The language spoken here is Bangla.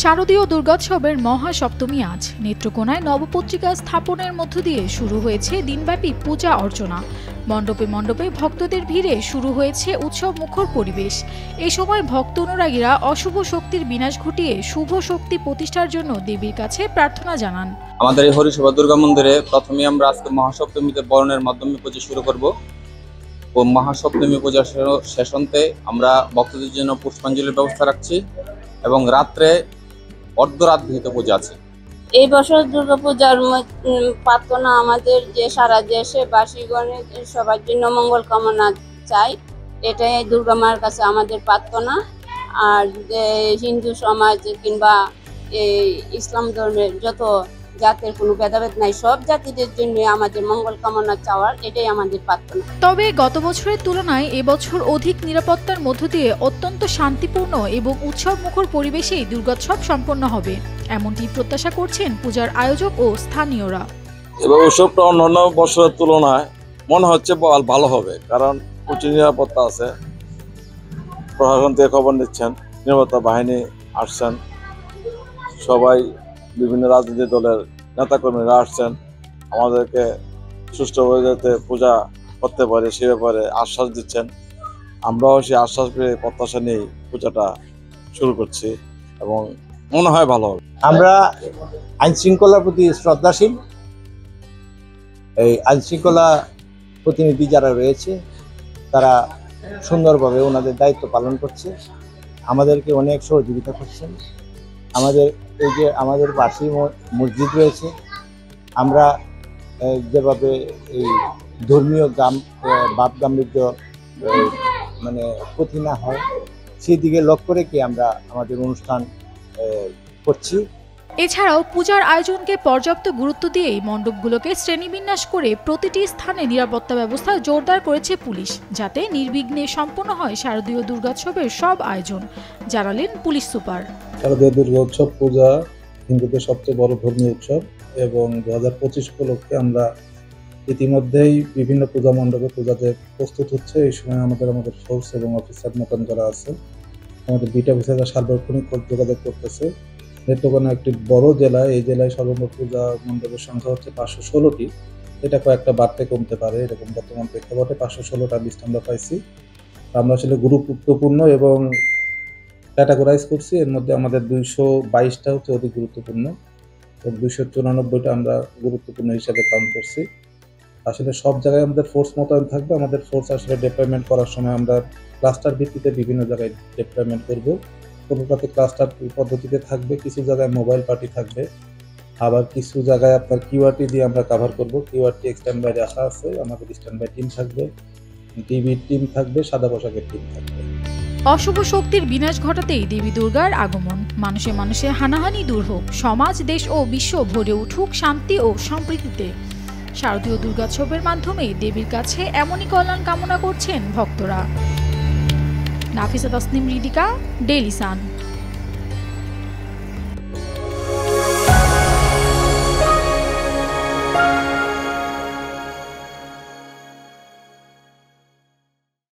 শারদীয় দুর্গোৎসবের মহাসপ্তমী আজ নেত্রকোনায় নবপত্রিকা স্থাপনের মধ্য দিয়ে শুরু হয়েছে দিনব্যাপী পূজা অর্চনা। মণ্ডপে মণ্ডপে ভক্তদের ভিড়ে শুরু হয়েছে উৎসব মুখর পরিবেশ। এ সময় ভক্ত অনুরাগীরা অশুভ শক্তির বিনাশ ঘটিয়ে শুভ শক্তি প্রতিষ্ঠার জন্য দেবীর কাছে প্রার্থনা জানান। আমাদের এই হরিসভা দুর্গা মন্দিরে প্রথমে আমরা আজকে মহাসপ্তমীতে বরণের মাধ্যমে পুজো শুরু করব। ও মহাসপ্তমী পূজা শেষ অন্তে আমরা ভক্তদের জন্য পুষ্পাঞ্জলির ব্যবস্থা রাখছি এবং রাত্রে অর্ধরাত ভিত পূজা আছে। এই বছর দুর্গাপূজার প্রার্থনা আমাদের যে সারা দেশে বাসীগণের সবার জন্য মঙ্গল কামনা চাই, এটাই দুর্গা মার কাছে আমাদের প্রার্থনা। আর যে হিন্দু সমাজ কিংবা ইসলাম ধর্মের যত জাতের কোনো ভেদাভেদ নাই, সব জাতিদের জন্য আমাদের মঙ্গল কামনা চাওয়ার, এটাই আমাদের প্রার্থনা। তবে গত বছরের তুলনায় এবছর অধিক নিরাপত্তার মধ্য দিয়ে অত্যন্ত শান্তিপূর্ণ এবং উৎসব মুখর পরিবেশেই দুর্গোৎসব সম্পন্ন হবে, এমনটি প্রত্যাশা করছেন পূজার আয়োজক ও স্থানীয়রা। এবার উৎসবটা অন্যান্য বছরের তুলনায় মনে হচ্ছে ভালো হবে, কারণ প্রচুর নিরাপত্তা আছে। প্রশাসন থেকে খবর নিচ্ছেন, নিরাপত্তা বাহিনী আসছেন, সবাই বিভিন্ন রাজনৈতিক দলের নেতাকর্মীরা আসছেন, আমাদেরকে সুষ্ঠুভাবে যাতে পূজা করতে পারে সে ব্যাপারে আশ্বাস দিচ্ছেন। আমরাও সেই আশ্বাস পেয়ে প্রত্যাশা নিয়ে পূজাটা শুরু করছি এবং মনে হয় ভালো হবে। আমরা আইন শৃঙ্খলার প্রতি শ্রদ্ধাশীল। এই আইন শৃঙ্খলা প্রতিনিধি যারা রয়েছে তারা সুন্দরভাবে ওনাদের দায়িত্ব পালন করছে, আমাদেরকে অনেক সহযোগিতা করছেন। আমাদের এই যে আমাদের পাশেই মসজিদ রয়েছে, আমরা যেভাবে এই ধর্মীয় ভাব গাম্ভীর্য মানে ক্ষতি না হয় সেই দিকে লক্ষ্য রেখে আমরা আমাদের অনুষ্ঠান করছি। এছাড়াও পূজার আয়োজনকে পর্যাপ্ত গুরুত্ব দিয়েই মণ্ডপগুলোকে শ্রেণীবিন্যাস করে প্রতিটি স্থানে নিরাপত্তা ব্যবস্থা জোরদার করেছে পুলিশ, যাতে নির্বিঘ্নে সম্পন্ন হয় শারদীয় দুর্গোৎসবের সব আয়োজন, জানালেন পুলিশ সুপার। শারদীয় দুর্গোৎসব পূজা হিন্দুদের সবচেয়ে বড় ধর্মীয় উৎসব এবং 2025 উপলক্ষে আমরা ইতিমধ্যেই বিভিন্ন পূজা মণ্ডপে পূজাতে প্রস্তুত হচ্ছে। এই সময় আমাদের ফোর্স এবং অফিসার মোতায়েন করা আছে। আমাদের বিটা অফিসাররা সার্বক্ষণিক যোগাযোগ করতেছে। নেত্রকোনা একটি বড় জেলা, এই জেলায় সর্বমোট পূজা মণ্ডপের সংখ্যা হচ্ছে 516টি। এটা কয়েকটা বাড়তে কমতে পারে, এরকম বর্তমান প্রেক্ষাপটে 516টা লিস্ট আমরা পাইছি। আমরা আসলে গুরুত্বপূর্ণ এবং ক্যাটাগরাইজ করছি। এর মধ্যে আমাদের 222টা হচ্ছে অধিক গুরুত্বপূর্ণ এবং 294টা আমরা গুরুত্বপূর্ণ হিসাবে কাউন্ট করছি। আসলে সব জায়গায় আমাদের ফোর্স মোতায়েন থাকবে। আমাদের ফোর্স আসলে ডিপ্লয়মেন্ট করার সময় আমরা ক্লাস্টার ভিত্তিতে বিভিন্ন জায়গায় ডিপ্লয়মেন্ট করব। কোনোটাতে ক্লাস্টার পদ্ধতিতে থাকবে, কিছু জায়গায় মোবাইল পার্টি থাকবে, আবার কিছু জায়গায় আপনার কিউআরটি দিয়ে আমরা কাভার করব। কিউআরটি স্ট্যান্ড বাই রাখা আছে, আমাদের স্ট্যান্ড বাই টিম থাকবে, টিভির টিম থাকবে, সাদা পোশাকের টিম থাকবে। অশুভ শক্তির বিনাশ ঘটাতেই দেবী দুর্গার আগমন। মানুষে মানুষে হানাহানি দূর হোক, সমাজ, দেশ ও বিশ্ব ভরে উঠুক শান্তি ও সম্প্রীতিতে। শারদীয় দুর্গোৎসবের মাধ্যমে দেবীর কাছে এমনই কল্যাণ কামনা করছেন ভক্তরা। Nafisa Tasnim Ridhika, Daily Sun.